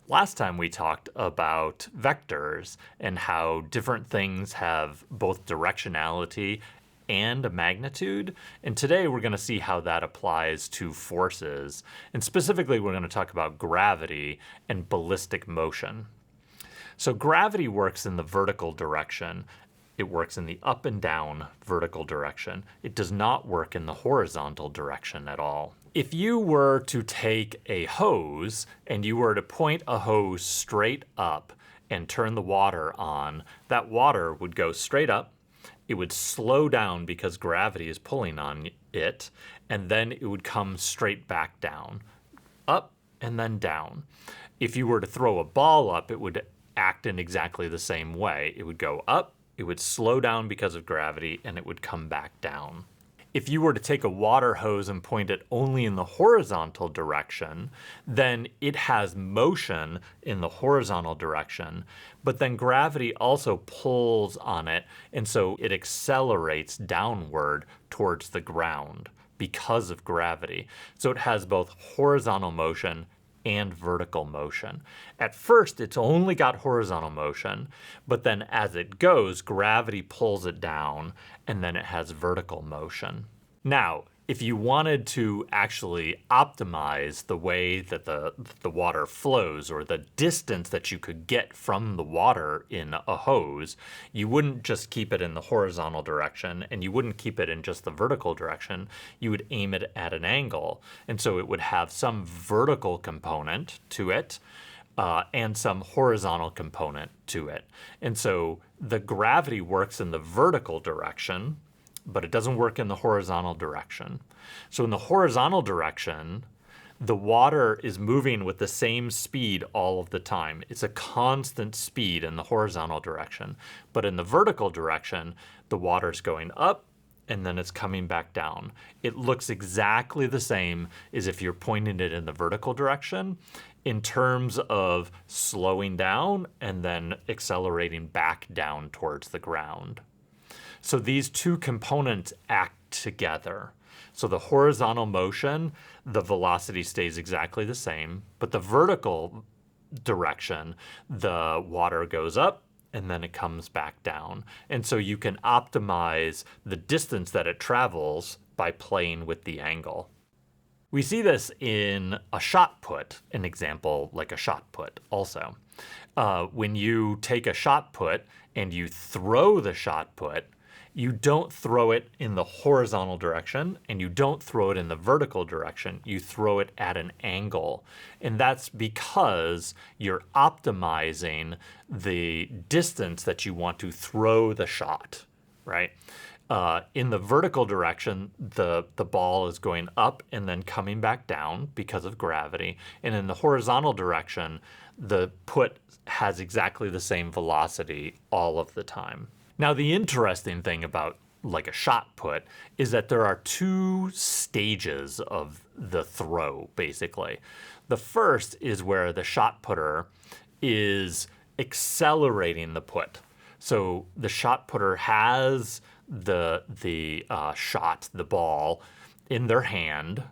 Last time we talked about vectors and how different things have both directionality and a magnitude. And today we're going to see how that applies to forces. And specifically, we're going to talk about gravity and ballistic motion. So gravity works in the vertical direction. It works in the up and down vertical direction. It does not work in the horizontal direction at all. If you were to take a hose and you were to point a hose straight up and turn the water on, that water would go straight up. It would slow down because gravity is pulling on it, and then it would come straight back down, up and then down. If you were to throw a ball up, it would act in exactly the same way. It would go up, it would slow down because of gravity, and it would come back down. If you were to take a water hose and point it only in the horizontal direction, then it has motion in the horizontal direction, but then gravity also pulls on it, and so it accelerates downward towards the ground because of gravity. So it has both horizontal motion and vertical motion. At first, it's only got horizontal motion, but then as it goes, gravity pulls it down, and then it has vertical motion. Now, if you wanted to actually optimize the way that the water flows, or the distance that you could get from the water in a hose, you wouldn't just keep it in the horizontal direction, and you wouldn't keep it in just the vertical direction. You would aim it at an angle. And so it would have some vertical component to it, and some horizontal component to it. And so the gravity works in the vertical direction, but it doesn't work in the horizontal direction. So in the horizontal direction, the water is moving with the same speed all of the time. It's a constant speed in the horizontal direction. But in the vertical direction, the water's going up and then it's coming back down. It looks exactly the same as if you're pointing it in the vertical direction in terms of slowing down and then accelerating back down towards the ground. So these two components act together. So the horizontal motion, the velocity stays exactly the same, but the vertical direction, the water goes up and then it comes back down. And so you can optimize the distance that it travels by playing with the angle. We see this in a shot put, an example like a shot put also. When you take a shot put and you throw the shot put, you don't throw it in the horizontal direction and you don't throw it in the vertical direction. You throw it at an angle. And that's because you're optimizing the distance that you want to throw the shot, right? In the vertical direction, the ball is going up and then coming back down because of gravity. And in the horizontal direction, the put has exactly the same velocity all of the time. Now, the interesting thing about like a shot put is that there are two stages of the throw, basically. The first is where the shot putter is accelerating the put. So the shot putter has the shot, the ball, in their hand,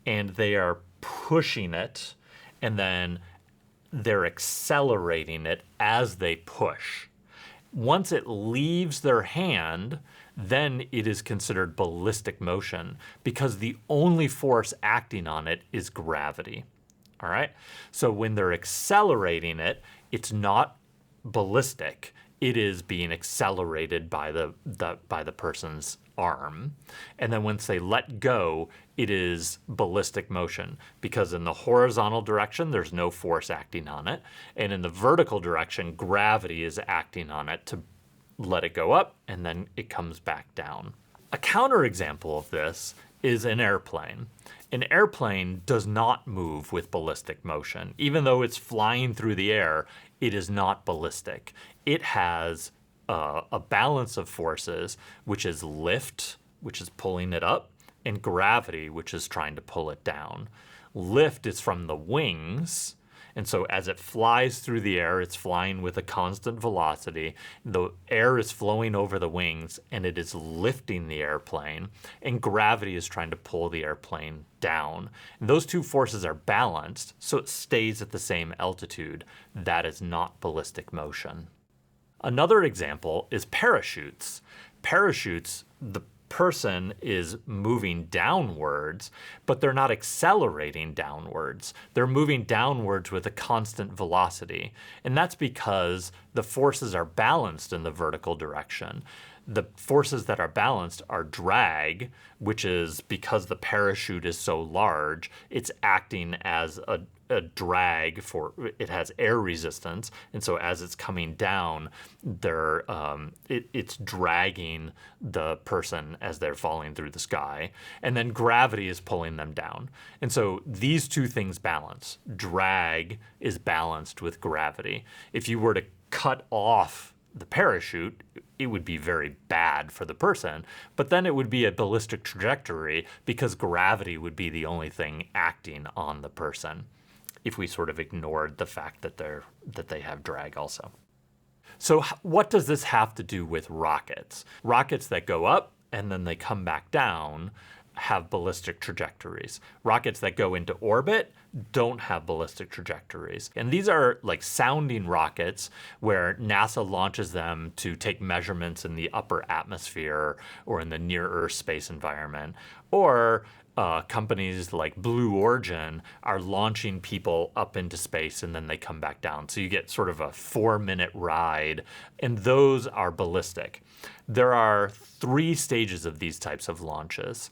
and they are pushing it, and then they're accelerating it as they push. Once it leaves their hand, then it is considered ballistic motion because the only force acting on it is gravity. All right? So when they're accelerating it, it's not ballistic. It is being accelerated by the person's arm. And then once they let go, it is ballistic motion because in the horizontal direction, there's no force acting on it. And in the vertical direction, gravity is acting on it to let it go up and then it comes back down. A counterexample of this is an airplane. An airplane does not move with ballistic motion. Even though it's flying through the air, it is not ballistic. It has a balance of forces, which is lift, which is pulling it up, and gravity, which is trying to pull it down. Lift is from the wings, And so as it flies through the air, it's flying with a constant velocity. The air is flowing over the wings and it is lifting the airplane, and gravity is trying to pull the airplane down. And those two forces are balanced, so it stays at the same altitude. That is not ballistic motion. Another example is parachutes. Parachutes, the person is moving downwards, but they're not accelerating downwards. They're moving downwards with a constant velocity. And that's because the forces are balanced in the vertical direction. The forces that are balanced are drag, which is because the parachute is so large, it's acting as a drag for it has air resistance, and so as it's coming down, it's dragging the person as they're falling through the sky, and then gravity is pulling them down. And so these two things balance. Drag is balanced with gravity. If you were to cut off the parachute, it would be very bad for the person, but then it would be a ballistic trajectory because gravity would be the only thing acting on the person, if we sort of ignored the fact that they have drag also. So what does this have to do with rockets? Rockets that go up and then they come back down have ballistic trajectories. Rockets that go into orbit don't have ballistic trajectories. And these are like sounding rockets where NASA launches them to take measurements in the upper atmosphere or in the near-Earth space environment. Or companies like Blue Origin are launching people up into space and then they come back down. So you get sort of a 4-minute ride, and those are ballistic. There are 3 stages of these types of launches.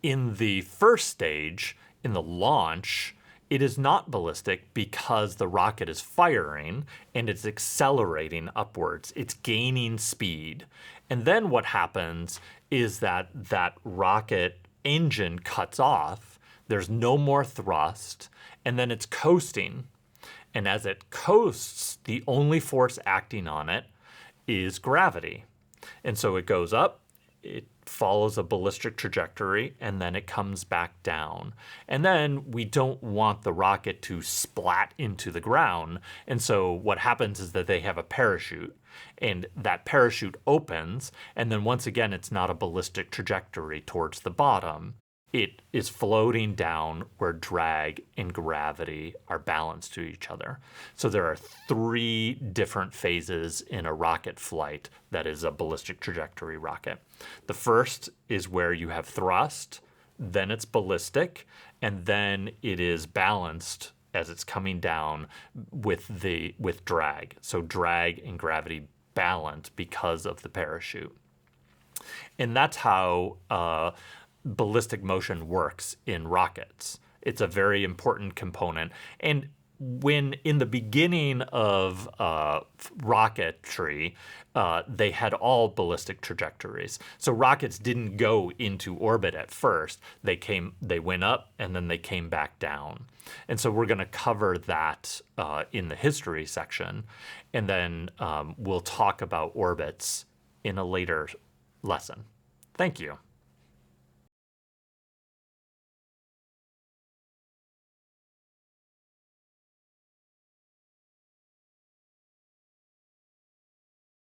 In the first stage, in the launch, it is not ballistic because the rocket is firing and it's accelerating upwards. It's gaining speed. And then what happens is that rocket engine cuts off, there's no more thrust, and then it's coasting. And as it coasts, the only force acting on it is gravity. And so it goes up, it follows a ballistic trajectory, and then it comes back down. And then we don't want the rocket to splat into the ground. And so what happens is that they have a parachute, and that parachute opens, and then once again, it's not a ballistic trajectory towards the bottom. It is floating down where drag and gravity are balanced to each other. So there are 3 different phases in a rocket flight that is a ballistic trajectory rocket. The first is where you have thrust, then it's ballistic, and then it is balanced as it's coming down with drag. So drag and gravity balance because of the parachute. And that's how ballistic motion works in rockets. It's a very important component. And when in the beginning of rocketry, they had all ballistic trajectories. So rockets didn't go into orbit at first. They went up and then they came back down. And so we're going to cover that in the history section. And then we'll talk about orbits in a later lesson. Thank you.